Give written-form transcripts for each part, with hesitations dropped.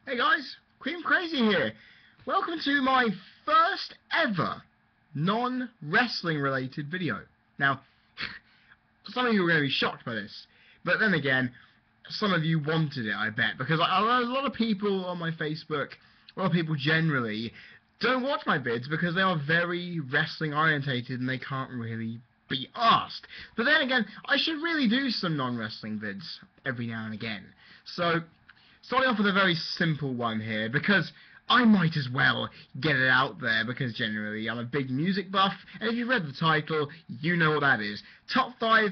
Hey guys, Cream Crazy here. Welcome to my first ever non-wrestling related video. Now, some of you are going to be shocked by this, but then again, some of you wanted it, I bet, because a lot of people on my Facebook, a lot of people generally, don't watch my vids because they are very wrestling orientated and they can't really be asked. But then again, I should really do some non-wrestling vids every now and again. So, starting off with a very simple one here, because I might as well get it out there, because generally I'm a big music buff, and if you've read the title, you know what that is. Top 5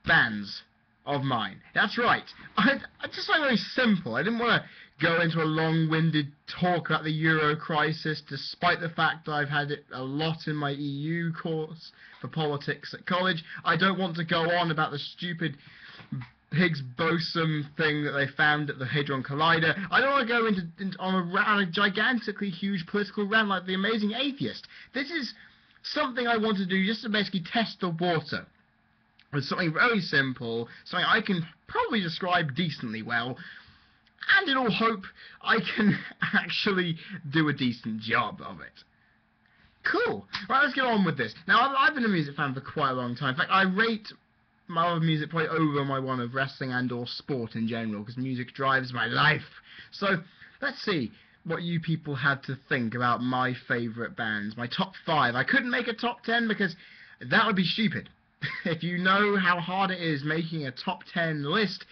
bands of mine. That's right. I just like very simple. I didn't want to go into a long-winded talk about the Euro crisis, despite the fact that I've had it a lot in my EU course for politics at college. I don't want to go on about the stupid Higgs boson thing that they found at the Hadron Collider. I don't want to go on a gigantically huge political rant like The Amazing Atheist. This is something I want to do just to basically test the water. It's something very simple, something I can probably describe decently well, and in all hope I can actually do a decent job of it. Cool. Right, let's get on with this. Now, I've been a music fan for quite a long time. In fact, I rate my other music probably over my one of wrestling and or sport in general, because music drives my life. So, let's see what you people had to think about my favourite bands, my top 5. I couldn't make a top 10 because that would be stupid. If you know how hard it is making a top 10 list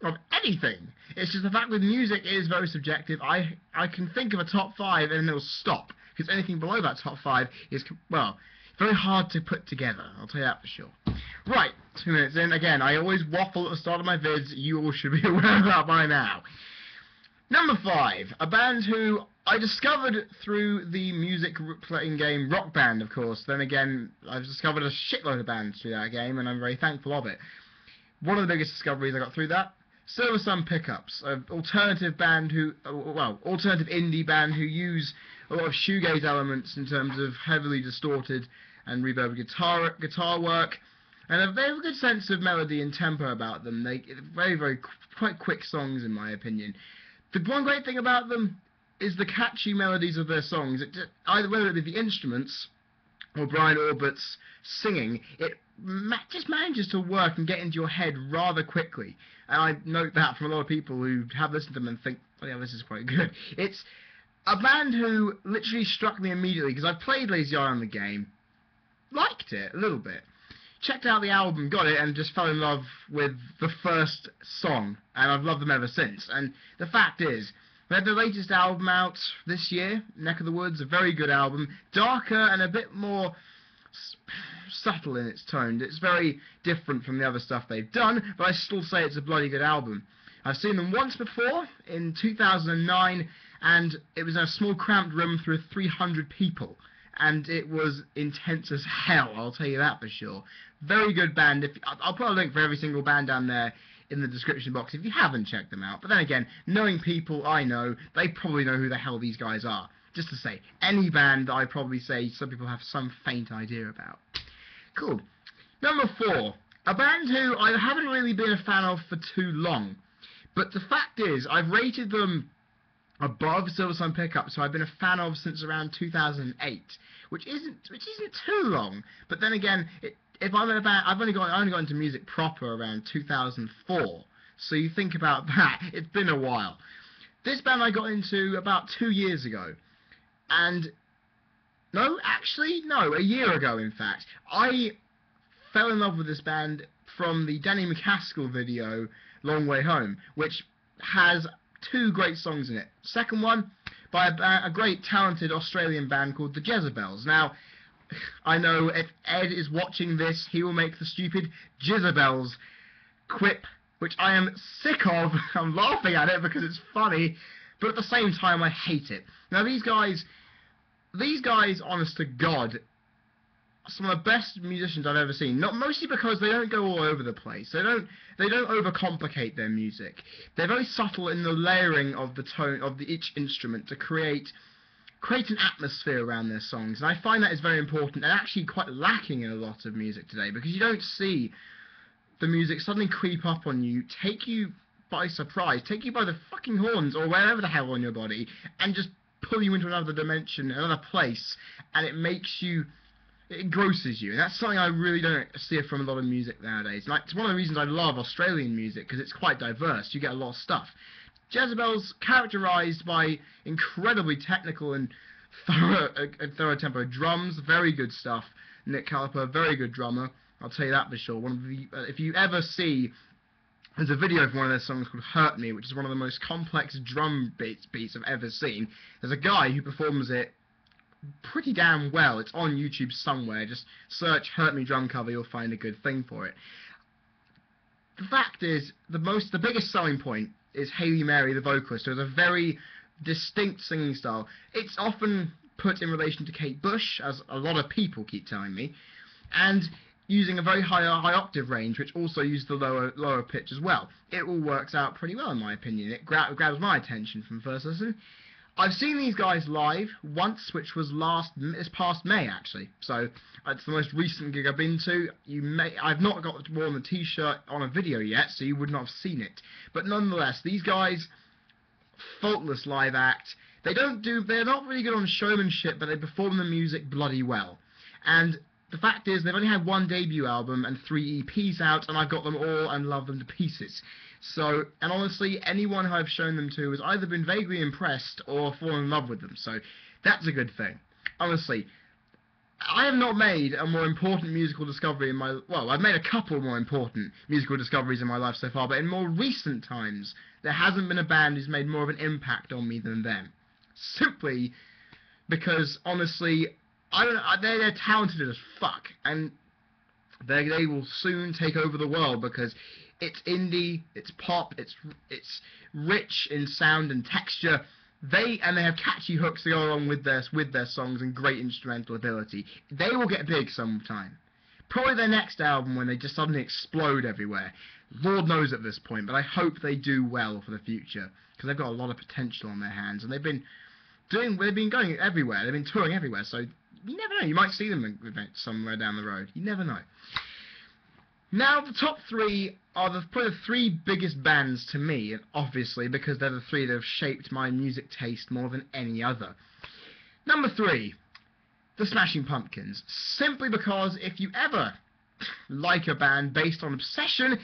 of anything, it's just the fact with music it is very subjective. I can think of a top 5 and then it'll stop, because anything below that top 5 is, well, very hard to put together, I'll tell you that for sure. Right, 2 minutes in. Again, I always waffle at the start of my vids. You all should be aware of that by now. Number 5, a band who I discovered through the music playing game Rock Band, of course. Then again, I've discovered a shitload of bands through that game, and I'm very thankful of it. One of the biggest discoveries I got through that, Silver Sun Pickups, an alternative band who, well, alternative indie band who use a lot of shoegaze elements in terms of heavily distorted and reverb guitar work, and they have a good sense of melody and tempo about them. They quite quick songs in my opinion. The one great thing about them is the catchy melodies of their songs. Either whether it be the instruments or Brian Orbert's singing, it just manages to work and get into your head rather quickly. And I note that from a lot of people who have listened to them and think, oh yeah, this is quite good. It's a band who literally struck me immediately, because I played Lazy Eye on the game, liked it a little bit, checked out the album, got it, and just fell in love with the first song, and I've loved them ever since. And the fact is, they had their latest album out this year, Neck of the Woods, a very good album, darker and a bit more subtle in its tone. It's very different from the other stuff they've done, but I still say it's a bloody good album. I've seen them once before, in 2009, and it was in a small cramped room through 300 people. And it was intense as hell, I'll tell you that for sure. Very good band. I'll put a link for every single band down there in the description box if you haven't checked them out. But then again, knowing people I know, they probably know who the hell these guys are. Just to say, any band that I probably say some people have some faint idea about. Cool. Number 4, a band who I haven't really been a fan of for too long. But the fact is, I've rated them above Silver Sun Pickup, so I've been a fan of since around 2008, which isn't too long. But then again, if I'm in a band, I only got into music proper around 2004. So you think about that, it's been a while. This band I got into about 2 years ago, and a year ago in fact, I fell in love with this band from the Danny McCaskill video, Long Way Home, which has 2 great songs in it. Second one, by a great talented Australian band called the Jezebels. Now, I know if Ed is watching this, he will make the stupid Jezebels quip, which I am sick of. I'm laughing at it because it's funny, but at the same time I hate it. Now these guys, honest to God, some of the best musicians I've ever seen. Not mostly because they don't go all over the place. They don't overcomplicate their music. They're very subtle in the layering of the tone of each instrument to create an atmosphere around their songs. And I find that is very important and actually quite lacking in a lot of music today, because you don't see the music suddenly creep up on you, take you by surprise, take you by the fucking horns or wherever the hell on your body, and just pull you into another dimension, another place, and it makes you, it engrosses you. And that's something I really don't see from a lot of music nowadays. Like, it's one of the reasons I love Australian music, because it's quite diverse. You get a lot of stuff. Jezebel's characterised by incredibly technical and thorough tempo drums, very good stuff. Nick Caliper, very good drummer, I'll tell you that for sure. One of the, if you ever see, there's a video for one of their songs called Hurt Me, which is one of the most complex drum beats I've ever seen. There's a guy who performs it pretty damn well. It's on YouTube somewhere. Just search Hurt Me drum cover, you'll find a good thing for it. The fact is, the biggest selling point is Hayley Mary, the vocalist, who has a very distinct singing style. It's often put in relation to Kate Bush, as a lot of people keep telling me, and using a very high octave range, which also uses the lower pitch as well. It all works out pretty well, in my opinion. It grabs my attention from first listen. I've seen these guys live once, which was this past May, actually. So it's the most recent gig I've been to. I've not got worn the t-shirt on a video yet, so you would not have seen it. But nonetheless, these guys, faultless live act. They're not really good on showmanship, but they perform the music bloody well. And the fact is, they've only had one debut album and 3 EPs out, and I've got them all and love them to pieces. So, and honestly, anyone who I've shown them to has either been vaguely impressed or fallen in love with them. So, that's a good thing. Honestly, I have not made a more important musical discovery in my... Well, I've made a couple more important musical discoveries in my life so far, but in more recent times, there hasn't been a band who's made more of an impact on me than them. Simply because, honestly, they're talented as fuck, and they will soon take over the world, because it's indie, it's pop, it's rich in sound and texture. They have catchy hooks to go along with their songs and great instrumental ability. They will get big sometime. Probably their next album, when they just suddenly explode everywhere. Lord knows at this point, but I hope they do well for the future, because they've got a lot of potential on their hands, and they've been going everywhere. They've been touring everywhere, so you never know. You might see them at events somewhere down the road. You never know. Now, the top three are probably the 3 biggest bands to me, and obviously because they're the 3 that have shaped my music taste more than any other. Number 3, the Smashing Pumpkins. Simply because if you ever like a band based on obsession,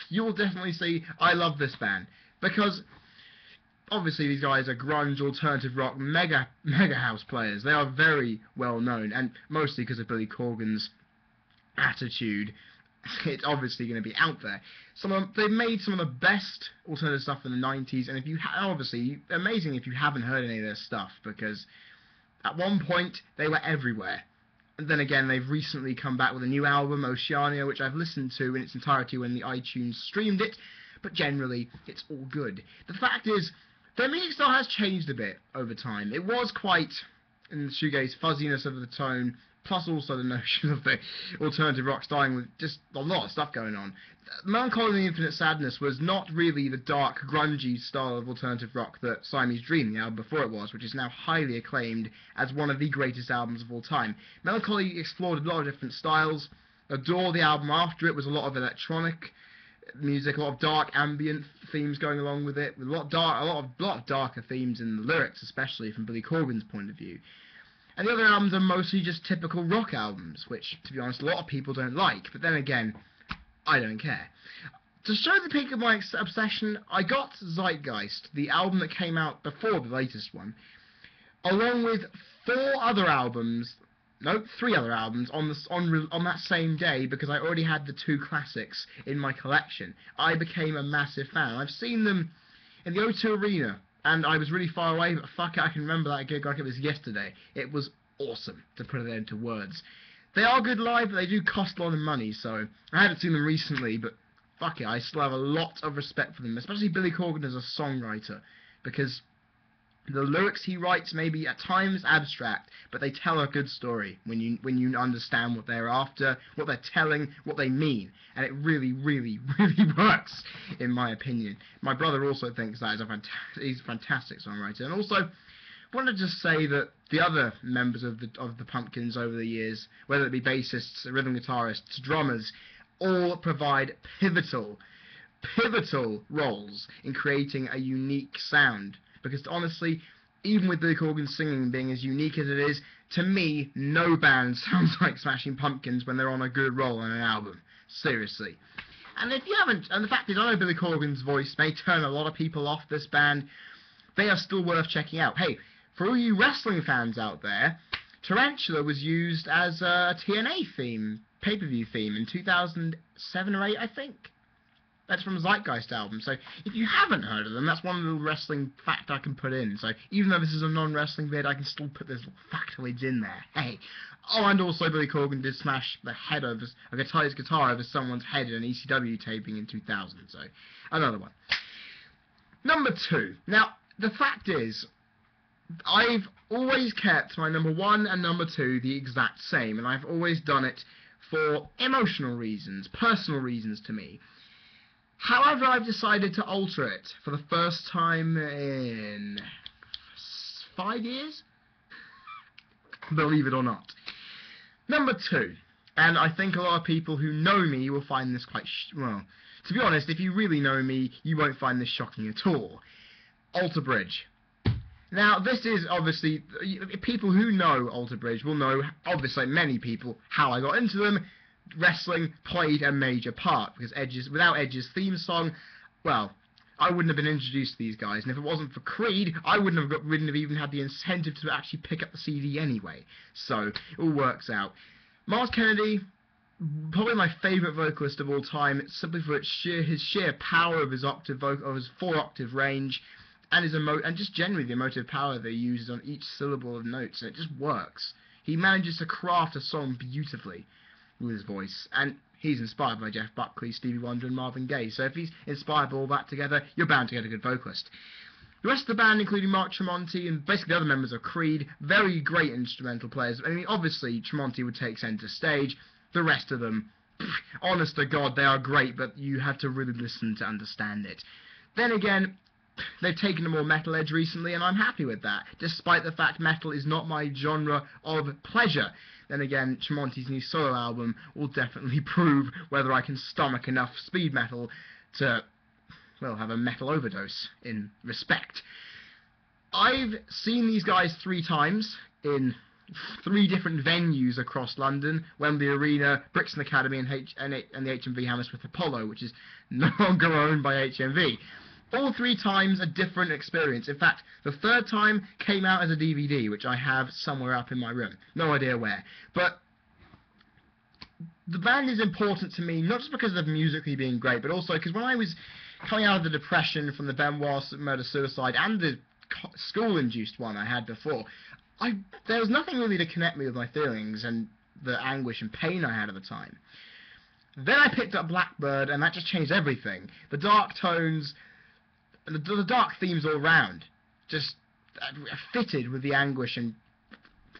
you'll definitely see I love this band. Because obviously these guys are grunge, alternative rock, mega house players. They are very well known, and mostly because of Billy Corgan's attitude, it's obviously going to be out there. They've made some of the best alternative stuff in the 90s, and if you obviously, amazing if you haven't heard any of their stuff, because at one point they were everywhere. And then again, they've recently come back with a new album, Oceania, which I've listened to in its entirety when the iTunes streamed it, but generally, it's all good. The fact is, their music style has changed a bit over time. It was quite, in the shoegaze, fuzziness of the tone, plus also the notion of the alternative rock styling with just a lot of stuff going on. Melancholy and the Infinite Sadness was not really the dark, grungy style of alternative rock that Siamese Dream, the album before it was, which is now highly acclaimed as one of the greatest albums of all time. Melancholy explored a lot of different styles. Adore, the album after it, was a lot of electronic music, a lot of dark ambient themes going along with it, with a lot of darker themes in the lyrics, especially from Billy Corgan's point of view. And the other albums are mostly just typical rock albums, which, to be honest, a lot of people don't like. But then again, I don't care. To show the peak of my obsession, I got Zeitgeist, the album that came out before the latest one, along with 3 other albums on that same day, because I already had the 2 classics in my collection. I became a massive fan. I've seen them in the O2 Arena, and I was really far away, but fuck it, I can remember that gig like it was yesterday. It was awesome, to put it into words. They are good live, but they do cost a lot of money, so I haven't seen them recently, but fuck it, I still have a lot of respect for them, especially Billy Corgan as a songwriter, because the lyrics he writes may be at times abstract, but they tell a good story when you understand what they're after, what they're telling, what they mean, and it really, really, really works, in my opinion. My brother also thinks that he's a fantastic songwriter, and also I wanted to just say that the other members of the Pumpkins over the years, whether it be bassists, rhythm guitarists, drummers, all provide pivotal pivotal roles in creating a unique sound. Because honestly, even with Billy Corgan singing being as unique as it is, to me, no band sounds like Smashing Pumpkins when they're on a good roll on an album. Seriously. And if you haven't, and the fact is, I know Billy Corgan's voice may turn a lot of people off this band, they are still worth checking out. Hey, for all you wrestling fans out there, Tarantula was used as a TNA theme, pay-per-view theme, in 2007 or 8, I think. That's from the Zeitgeist album. So if you haven't heard of them, that's one little wrestling fact I can put in. So even though this is a non-wrestling vid, I can still put those little factoids in there. Hey. Oh, and also Billy Corgan did smash the head of his guitar over someone's head in an ECW taping in 2000. So another one. Number 2. Now, the fact is, I've always kept my number 1 and number 2 the exact same, and I've always done it for emotional reasons, personal reasons to me. However, I've decided to alter it for the first time in 5 years, believe it or not. Number 2, and I think a lot of people who know me will find this quite, well, to be honest, if you really know me, you won't find this shocking at all. Alter Bridge. Now, this is obviously, people who know Alter Bridge will know, obviously many people, how I got into them. Wrestling played a major part, because without Edge's theme song, well, I wouldn't have been introduced to these guys, and if it wasn't for Creed, I wouldn't have even had the incentive to actually pick up the CD anyway. So, it all works out. Mars Kennedy, probably my favourite vocalist of all time, simply for his sheer power of his 4-octave range, and just generally the emotive power that he uses on each syllable of notes, and it just works. He manages to craft a song beautifully with his voice, and he's inspired by Jeff Buckley, Stevie Wonder and Marvin Gaye, so if he's inspired by all that together, you're bound to get a good vocalist. The rest of the band, including Mark Tremonti and basically the other members of Creed, very great instrumental players. I mean, obviously Tremonti would take centre stage, the rest of them, honest to God, they are great, but you have to really listen to understand it. Then again, they've taken a more metal edge recently, and I'm happy with that, despite the fact metal is not my genre of pleasure. Then again, Tremonti's new solo album will definitely prove whether I can stomach enough speed metal to, well, have a metal overdose in respect. I've seen these guys 3 times in 3 different venues across London: Wembley Arena, Brixton Academy, and the HMV Hammersmith Apollo, which is no longer owned by HMV. All 3 times a different experience. In fact, the 3rd time came out as a DVD, which I have somewhere up in my room. No idea where. But the band is important to me, not just because of musically being great, but also because when I was coming out of the depression from the Benoit murder-suicide and the school-induced one I had before, there was nothing really to connect me with my feelings and the anguish and pain I had at the time. Then I picked up Blackbird, and that just changed everything. The dark tones, the dark themes all round, just fitted with the anguish and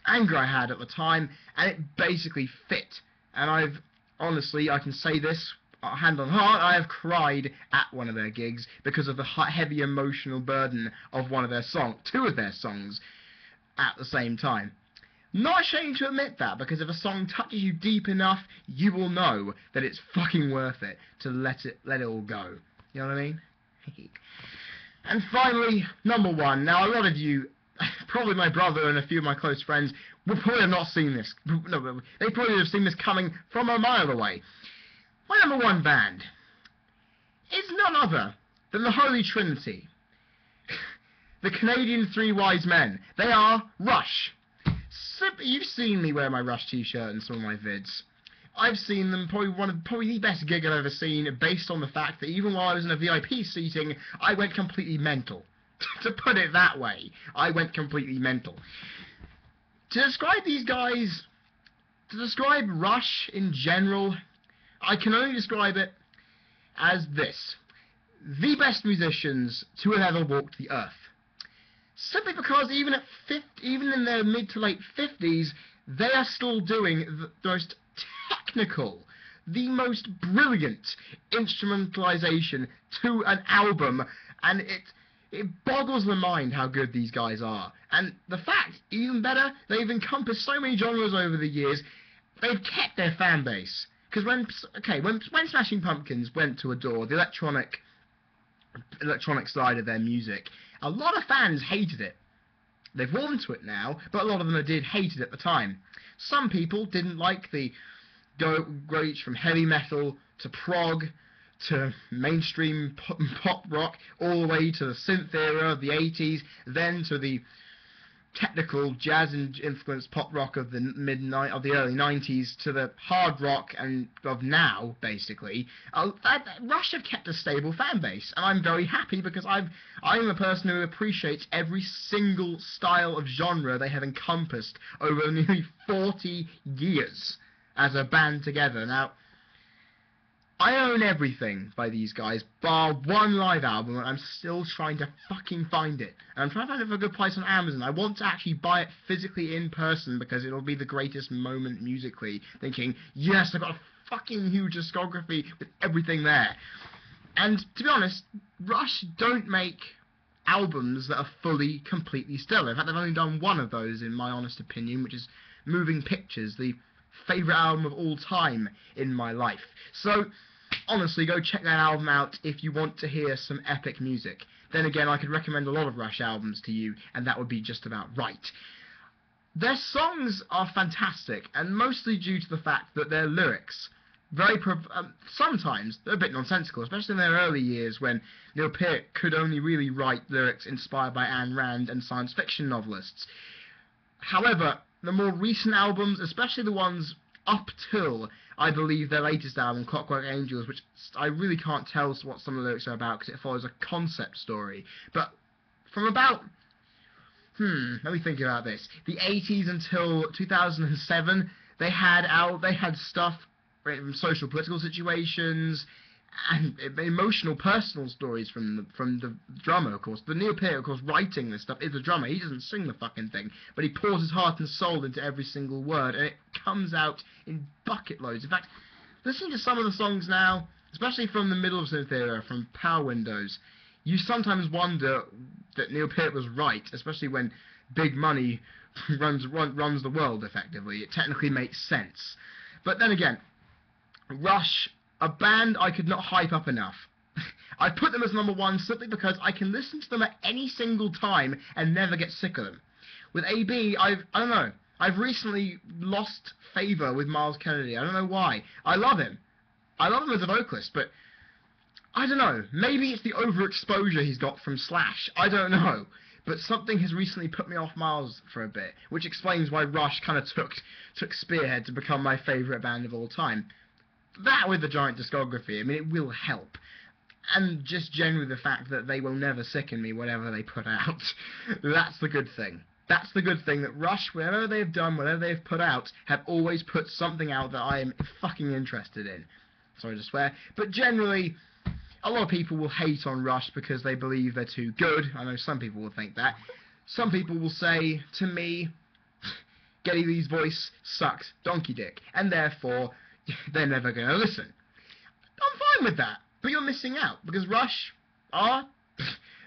anger I had at the time, and it basically fit. And honestly, I can say this, hand on heart, I have cried at one of their gigs because of the heavy emotional burden of 2 of their songs at the same time. Not ashamed to admit that, because if a song touches you deep enough, you will know that it's fucking worth it to let it all go. You know what I mean? And finally, number 1. Now, a lot of you, probably my brother and a few of my close friends, will probably have not seen this. No, they probably have seen this coming from a mile away. My number 1 band is none other than the Holy Trinity. The Canadian 3 Wise Men. They are Rush. You've seen me wear my Rush t-shirt in some of my vids. I've seen them, probably the best gig I've ever seen, based on the fact that even while I was in a VIP seating, I went completely mental. To put it that way, I went completely mental. To describe these guys, to describe Rush in general, I can only describe it as this: the best musicians to have ever walked the earth. Simply because even in their mid to late 50s, they are still doing the most technical, the most brilliant instrumentalization to an album, and it boggles the mind how good these guys are. And the fact, even better, they've encompassed so many genres over the years, they've kept their fan base. Because when Smashing Pumpkins went to Adore, the electronic side of their music, a lot of fans hated it. They've warmed to it now, but a lot of them did hate it at the time. Some people didn't like the reach from heavy metal to prog to mainstream pop rock, all the way to the synth era of the 80s, then to the technical jazz influenced pop rock of the early 90s, to the hard rock and of now, basically. Rush have kept a stable fan base, and I'm very happy because I'm a person who appreciates every single style of genre they have encompassed over nearly 40 years as a band together. Now, I own everything by these guys, bar one live album, and I'm still trying to fucking find it. And I'm trying to find it for a good price on Amazon. I want to actually buy it physically in person because it'll be the greatest moment musically, thinking, yes, I've got a fucking huge discography with everything there. And to be honest, Rush don't make albums that are fully, completely stellar. In fact, they've only done one of those, in my honest opinion, which is Moving Pictures, the favourite album of all time in my life. So, honestly, go check that album out if you want to hear some epic music. Then again, I could recommend a lot of Rush albums to you, and that would be just about right. Their songs are fantastic, and mostly due to the fact that their lyrics, sometimes, they're a bit nonsensical, especially in their early years when Neil Peart could only really write lyrics inspired by Ayn Rand and science fiction novelists. However, the more recent albums, especially the ones up till, I believe, their latest album, Clockwork Angels, which I really can't tell what some of the lyrics are about because it follows a concept story. But from about, let me think about this. The 80s until 2007, they had stuff from social political situations and emotional personal stories from the drummer, of course. The Neil Peart, of course, writing this stuff is the drummer. He doesn't sing the fucking thing, but he pours his heart and soul into every single word, and it comes out in bucket loads. In fact, listening to some of the songs now, especially from the middle of synth era, from Power Windows, you sometimes wonder that Neil Peart was right, especially when big money runs the world, effectively. It technically makes sense. But then again, Rush, a band I could not hype up enough. I put them as number one simply because I can listen to them at any single time and never get sick of them. With AB, I don't know. I've recently lost favour with Miles Kennedy. I don't know why. I love him. I love him as a vocalist, but I don't know. Maybe it's the overexposure he's got from Slash. I don't know. But something has recently put me off Miles for a bit, which explains why Rush kind of took Spearhead to become my favourite band of all time. That with the giant discography, I mean, it will help. And just generally the fact that they will never sicken me whatever they put out. That's the good thing. That's the good thing, that Rush, whatever they've done, whatever they've put out, have always put something out that I am fucking interested in. Sorry to swear. But generally, a lot of people will hate on Rush because they believe they're too good. I know some people will think that. Some people will say to me, Geddy Lee's voice sucks donkey dick, and therefore they're never going to listen. I'm fine with that, but you're missing out, because Rush are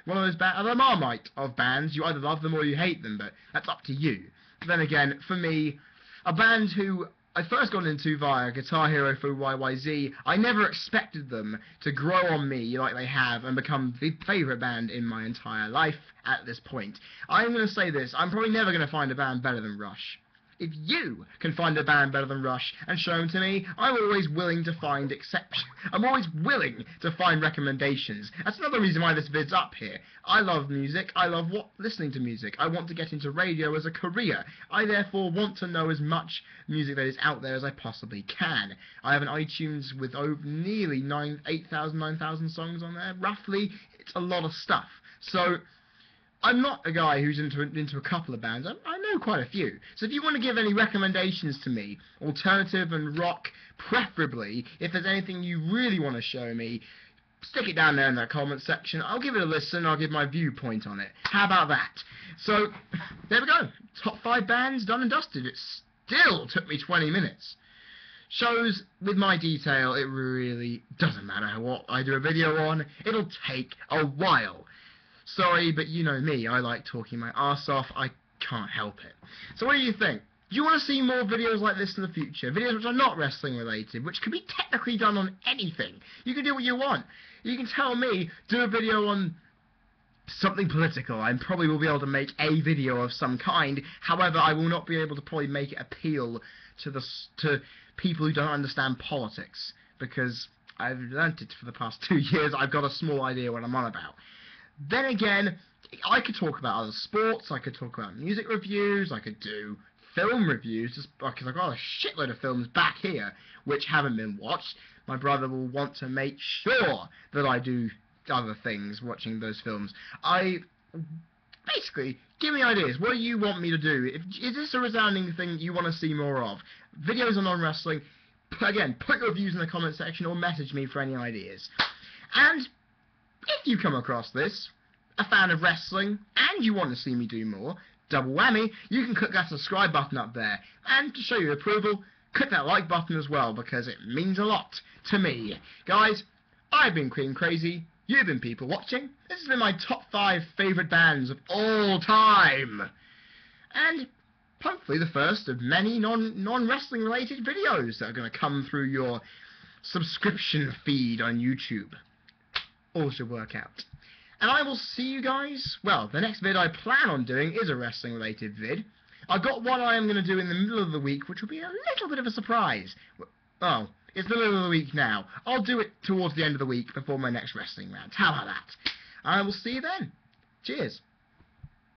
one of those the Marmite of bands. You either love them or you hate them, but that's up to you. But then again, for me, a band who I first got into via Guitar Hero for YYZ, I never expected them to grow on me like they have and become the favourite band in my entire life at this point. I'm going to say this, I'm probably never going to find a band better than Rush. If you can find a band better than Rush and show them to me, I'm always willing to find exceptions. I'm always willing to find recommendations. That's another reason why this vid's up here. I love music. I love listening to music. I want to get into radio as a career. I therefore want to know as much music that is out there as I possibly can. I have an iTunes with over nearly 8,000, 9,000 songs on there. Roughly, it's a lot of stuff. So I'm not a guy who's into a couple of bands. I know quite a few. So if you want to give any recommendations to me, alternative and rock preferably, if there's anything you really want to show me, stick it down there in that comment section. I'll give it a listen. I'll give my viewpoint on it. How about that? So there we go. Top 5 bands done and dusted. It still took me 20 minutes. Shows with my detail, it really doesn't matter what I do a video on. It'll take a while. Sorry, but you know me, I like talking my arse off, I can't help it. So what do you think? Do you want to see more videos like this in the future? Videos which are not wrestling related, which can be technically done on anything. You can do what you want. You can tell me, do a video on something political. I probably will be able to make a video of some kind. However, I will not be able to probably make it appeal to people who don't understand politics, because I've learnt it for the past 2 years. I've got a small idea what I'm on about. Then again, I could talk about other sports, I could talk about music reviews, I could do film reviews, just because I've got a shitload of films back here which haven't been watched. My brother will want to make sure that I do other things watching those films. Basically, give me ideas. What do you want me to do? Is this a resounding thing you want to see more of? Videos on non-wrestling? Again, put your views in the comment section or message me for any ideas. And if you come across this, a fan of wrestling, and you want to see me do more, double whammy, you can click that subscribe button up there. And to show your approval, click that like button as well, because it means a lot to me. Guys, I've been Cream Crazy. You've been people watching. This has been my top 5 favourite bands of all time. And hopefully the first of many non-wrestling related videos that are going to come through your subscription feed on YouTube. All should work out. And I will see you guys, well, the next vid I plan on doing is a wrestling related vid. I've got one I am going to do in the middle of the week, which will be a little bit of a surprise. Oh, it's the middle of the week now. I'll do it towards the end of the week before my next wrestling round. How about that? I will see you then. Cheers.